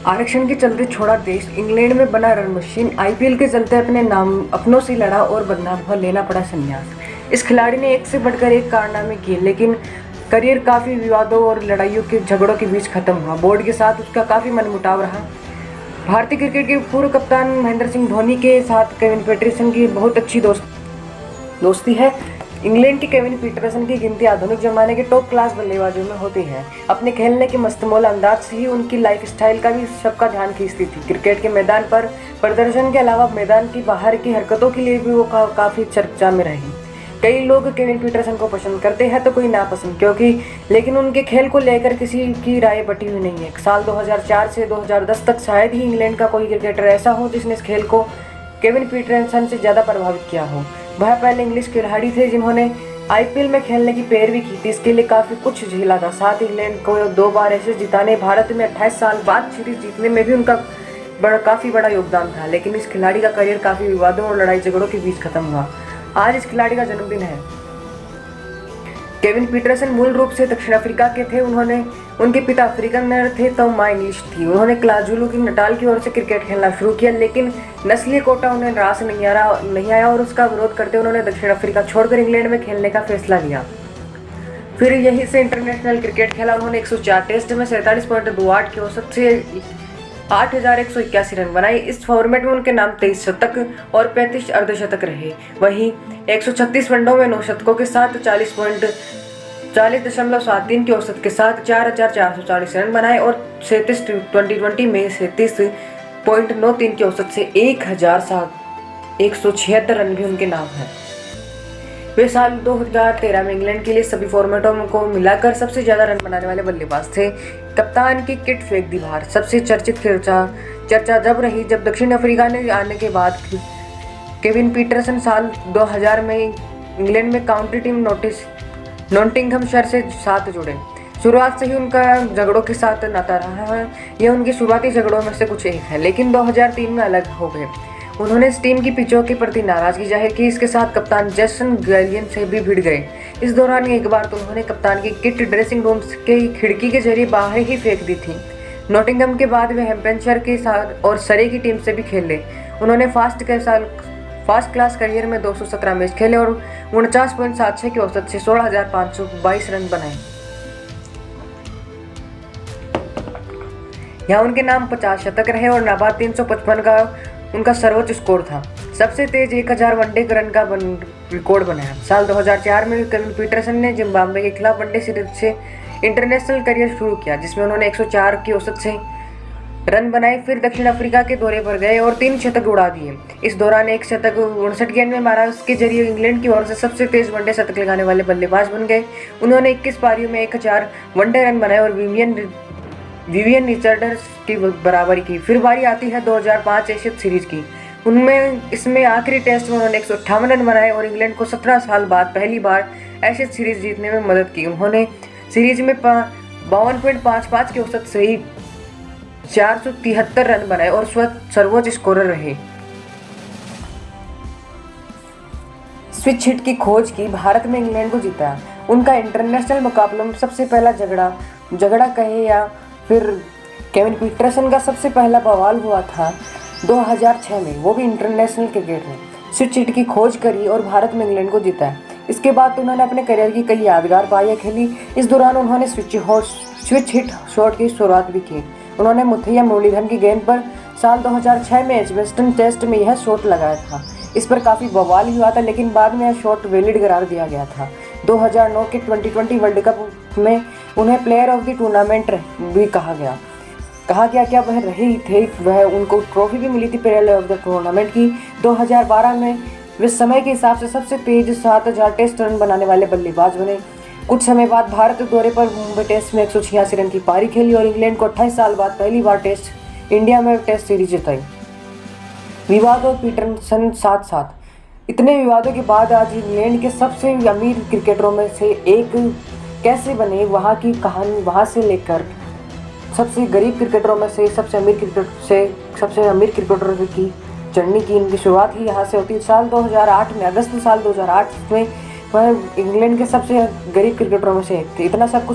आरक्षण के चलते छोड़ा देश, इंग्लैंड में बना रन मशीन, आईपीएल के चलते अपनों से लड़ा और बदनाम हुआ, लेना पड़ा संन्यास। इस खिलाड़ी ने एक से बढ़कर एक कारनामे किए, लेकिन करियर काफ़ी विवादों और लड़ाइयों के झगड़ों के बीच खत्म हुआ। बोर्ड के साथ उसका काफ़ी मनमुटाव रहा। भारतीय क्रिकेट के पूर्व कप्तान महेंद्र सिंह धोनी के साथ केविन पीटरसन की बहुत अच्छी दोस्ती है। इंग्लैंड के केविन पीटरसन की गिनती आधुनिक जमाने के टॉप क्लास बल्लेबाजों में होती है। अपने खेलने के मस्तमौला अंदाज से ही उनकी लाइफस्टाइल का भी सबका ध्यान खींचती थी। क्रिकेट के मैदान पर प्रदर्शन के अलावा मैदान की बाहर की हरकतों के लिए भी वो काफ़ी चर्चा में रही। कई लोग केविन पीटरसन को पसंद करते हैं तो कोई नापसंद, लेकिन उनके खेल को लेकर किसी की राय बटी हुई नहीं है। साल 2004 से 2010 तक शायद ही इंग्लैंड का कोई क्रिकेटर ऐसा हो जिसने इस खेल को केविन पीटरसन से ज़्यादा प्रभावित किया हो। वह पहले इंग्लिश खिलाड़ी थे जिन्होंने आईपीएल में खेलने की पैरवी की थी। इसके लिए काफ़ी कुछ झेला था। साथ ही इंग्लैंड को 2 बार ऐसे जिताने, भारत में 28 साल बाद सीरीज जीतने में भी उनका काफ़ी बड़ा योगदान था। लेकिन इस खिलाड़ी का करियर काफ़ी विवादों और लड़ाई झगड़ों के बीच खत्म हुआ। आज इस खिलाड़ी का जन्मदिन है। केविन पीटरसन मूल रूप से दक्षिण अफ्रीका के थे। उनके पिता अफ्रीकन थे तो माँ इंग्लिश थी। उन्होंने क्लाजुलू की नटाल की ओर से क्रिकेट खेलना शुरू किया, लेकिन नस्लीय कोटा उन्हें रास नहीं आया और उसका विरोध करते उन्होंने दक्षिण अफ्रीका छोड़कर इंग्लैंड में खेलने का फैसला लिया। फिर यहीं से इंटरनेशनल क्रिकेट खेला। उन्होंने 104 टेस्ट में 47.28 की औसत से 8,181 रन बनाए। इस फॉर्मेट में उनके नाम 23 शतक और 35 अर्धशतक रहे। वहीं 136 वनडों में 9 शतकों के साथ 40.73 की औसत के साथ 4,440 रन बनाए और 37 2020 में 37.93 की औसत से 1,176 रन भी उनके नाम है। वे साल 2013 में इंग्लैंड के लिए सभी फॉर्मेटों को मिलाकर सबसे ज़्यादा रन बनाने वाले बल्लेबाज थे। कप्तान की किट फेंक दी बाहर। सबसे चर्चित चर्चा जब रही जब दक्षिण अफ्रीका ने आने के बाद केविन पीटरसन साल 2000 में इंग्लैंड में काउंटी टीम नॉटिंघमशायर से साथ जुड़े। शुरुआत से ही उनका झगड़ों के साथ नाता रहा है। यह उनके शुरुआती झगड़ों में से कुछ एक है, लेकिन 2003 में अलग हो गए। उन्होंने इस टीम की पिचों के प्रति नाराजगी जाहिर की। इसके साथ कप्तान जेसन गैलियन से भी भिड़ गए। इस दौरान एक बार तो उन्होंने कप्तान की किट ड्रेसिंग रूम के खिड़की के जरिए बाहर ही फेंक दी थी। नॉटिंघम के बाद वे हैम्पशायर के साथ और सरे की टीम से भी खेले। उन्होंने फर्स्ट क्लास करियर में 217 मैच खेले और 49.76 की औसत से 16,522 रन बनाए। यहाँ उनके नाम 50 शतक रहे और नाबाद 355 का उनका सर्वोच्च स्कोर था। सबसे तेज 1000 वनडे रन का रिकॉर्ड बनाया। साल 2004 में केविन पीटरसन ने जिम्बाब्वे के खिलाफ वनडे सीरीज से इंटरनेशनल करियर शुरू किया, जिसमें उन्होंने 104 की औसत से रन बनाए। फिर दक्षिण अफ्रीका के दौरे पर गए और 3 शतक उड़ा दिए। इस दौरान एक शतक 59 गेंद में मारा। उसके जरिए इंग्लैंड की ओर से सबसे तेज वनडे शतक लगाने वाले बल्लेबाज बन गए। उन्होंने 21 पारियों में 1000 वनडे रन बनाए और विवियन रिचर्ड्स की बराबरी की। फिर बारी आती है 2005 एशियन सीरीज की। इसमें आखिरी टेस्ट में उन्होंने 158 रन बनाए और इंग्लैंड को 17 साल बाद पहली बार एशियन सीरीज जीतने में मदद की। उन्होंने सीरीज में 52.55 की औसत से ही 473 रन बनाए और सर्वोच्च स्कोरर रहे। स्विच हिट की खोज की, भारत में इंग्लैंड को जीता। उनका इंटरनेशनल मुकाबलों में सबसे पहला झगड़ा कहे या फिर केविन पीटरसन का सबसे पहला बवाल हुआ था 2006 में, वो भी इंटरनेशनल क्रिकेट में। स्विच हिट की खोज करी और भारत में इंग्लैंड को जीता। इसके बाद उन्होंने अपने करियर की कई यादगार पारियां खेली। इस दौरान उन्होंने स्विच हिट शॉट की शुरुआत भी की। उन्होंने मुथैया मुरलीधरन की गेंद पर साल 2006 में एजबेस्टन टेस्ट में यह शॉट लगाया था। इस पर काफ़ी बवाल हुआ था, लेकिन बाद में यह शॉट वैलिड करार दिया गया था। 2009 के T20 वर्ल्ड कप में उन्हें प्लेयर ऑफ द टूर्नामेंट भी कहा गया क्या वह रहे ही थे। वह उनको ट्रॉफी भी मिली थी प्लेयर ऑफ द टूर्नामेंट की। 2012 में वे समय के हिसाब से सबसे तेज 7,000 टेस्ट रन बनाने वाले बल्लेबाज बने। कुछ समय बाद भारत दौरे पर मुंबई टेस्ट में 186 रन की पारी खेली और इंग्लैंड को 28 साल बाद पहली बार इंडिया में टेस्ट सीरीज जिताई। विवाद और पीटरसन साथ इतने विवादों के बाद आज इंग्लैंड के सबसे अमीर क्रिकेटरों में से एक कैसे बने, वहाँ की कहानी, वहाँ से लेकर सबसे गरीब क्रिकेटरों में से सबसे अमीर क्रिकेटर की जर्नी की इनकी शुरुआत ही यहाँ से होती है। साल 2008 में, अगस्त साल 2008 में वह इंग्लैंड के सबसे गरीब क्रिकेटरों में से एक थे। इतना सब कुछ